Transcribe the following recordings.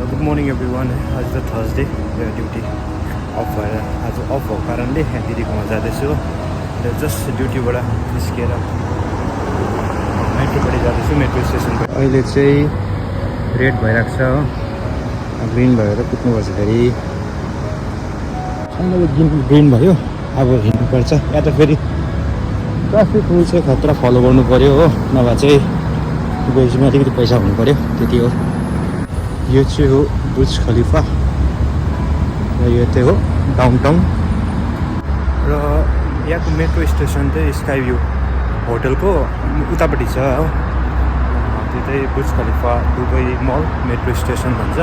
Good morning everyone. आज त Thursday, duty of भएर आज अफ भएको कारणले यहाँ दिदीकोमा जाँदैछु। जस्ट ड्युटीबाट निस्किएर मेट्रोपट्टि जाँदैछु, मेट्रो स्टेसनको। अहिले चाहिँ रेड भइरहेको छ हो, ग्रिन भएर कुद्नुपर्छ फेरि। ग्रिन भयो, अब हिँड्नुपर्छ या त फेरि ट्राफिक रुल चाहिँ खतरा फलो गर्नु पऱ्यो हो, नभए चाहिँ गएपछि अलिकति पैसा हुनु पऱ्यो, त्यति हो। यो चाहिँ हो बुर्ज खलिफा र यो चाहिँ हो डाउनटाउन। र यहाँको मेट्रो स्टेसन चाहिँ स्काई भ्यू होटलको उतापट्टि छ हो। त्यो चाहिँ बुर्ज खलिफा दुबई मल मेट्रो स्टेसन भन्छ।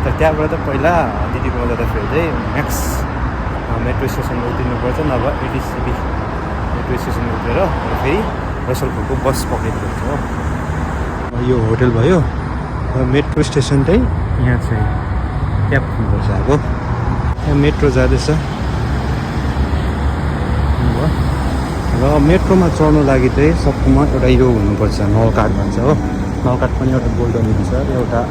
तर त्यहाँबाट त पहिला दिदीकोमा जाँदाखेरि चाहिँ म्याक्स मेट्रो स्टेसनमा उत्रिनुपर्छ, नभए एटिसिबी मेट्रो स्टेसनमा उत्रेर फेरि रसलखोपको बस पक्रिनुपर्छ हो। यो होटल भयो। मेट्रो स्टेसन चाहिँ यहाँ चाहिँ ट्याप हुनुपर्छ। अब यहाँ मेट्रो जाँदैछ र मेट्रोमा चढ्नु लागि चाहिँ सबैमा एउटा यो हुनुपर्छ, नल कार्ड भन्छ हो। नल कार्ड पनि एउटा गोल्डन हुन्छ, एउटा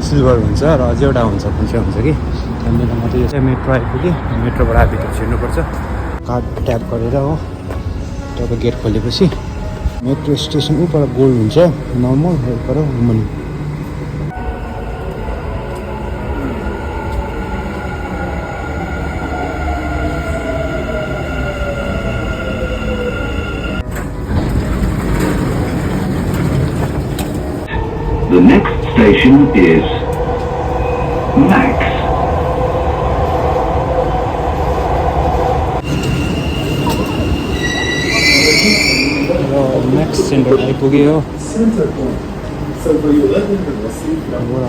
सिल्भर हुन्छ र अझै एउटा हुन्छ, कुन चाहिँ हुन्छ कि त्यहाँनिर मात्रै। यो चाहिँ मेट्रो आइपुग्यो, मेट्रोबाट भित्र छिर्नुपर्छ कार्ड ट्याप गरेर हो। तब गेट खोलेपछि मेट्रो स्टेसन ऊपर गोल्ड हुन्छ नर्मल, ऊपर woman. The next station is Max. Max centre आइपुग्यो।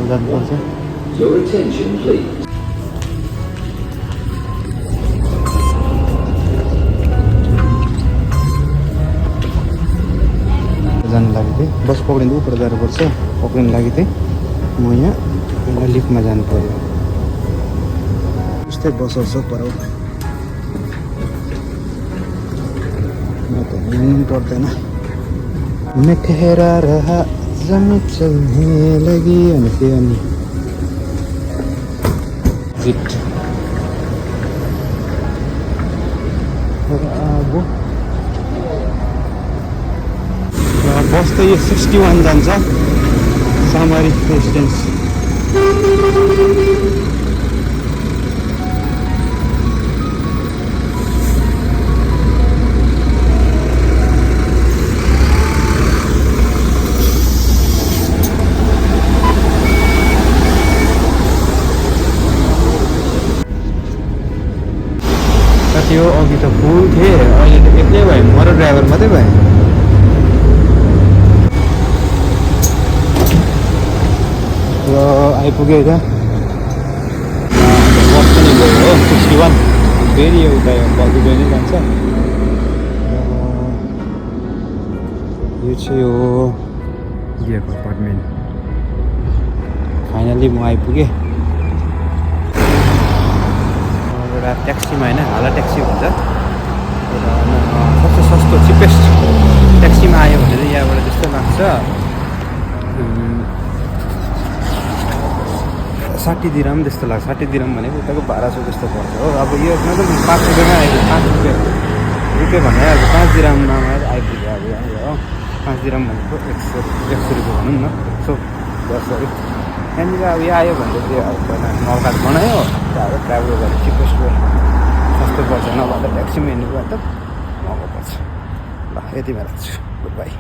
जानुपर्छ। Your attention, please. जानु लागि चाहिँ बस पक्रिँदा उपर जानुपर्छ। पक्रिनु लागि चाहिँ म यहाँ एउटा लिफ्टमा जानु पऱ्यो। यस्तै बस आउँछ पर म त हिँड्नु पर्दैन। मैं ठहरा रहा जम चलने लगी अनि जिट। अब बस त यो 61 जान्छ, सामरी रेसिडेन्स। त्यो अघि त फुल थिएँ, अहिले त एक्लै भयो, म र ड्राइभर मात्रै भयो। र आइपुग्यो यता बस पनि गयो हो 61। फेरि एउटा दुबई नै जान्छ। यो चाहिँ हो दिएको अपार्टमेन्ट। फाइनली म आइपुगेँ एउटा ट्याक्सीमा, होइन हाला ट्याक्सी भन्छ। सबसे सस्तो चिपेस्ट ट्याक्सीमा आयो भने चाहिँ यहाँबाट जस्तो लाग्छ 60 दिराम जस्तो लाग्छ। 60 दिराम भनेको उताको 1200 जस्तो पर्छ हो। अब यो मतलब 5 रुपियाँमा आइपुग्यो, 5 रुपियाँ भने अब 5 दिराममा आइपुग्यो। अब यहाँ हो 5 दिराम भनेको 100 रुपियाँ भनौँ न, 110 अरे। यहाँनिर अब यहाँ आयो भने चाहिँ अब नलकाट बनायो, त्यहाँबाट ट्राभल गरेर चिपेस्ट सस्तो पर्छ, नभए त ट्याक्सीमा हिँड्नु पर्छ त महँगो पर्छ। ल यति बेला छु, गुड बाई।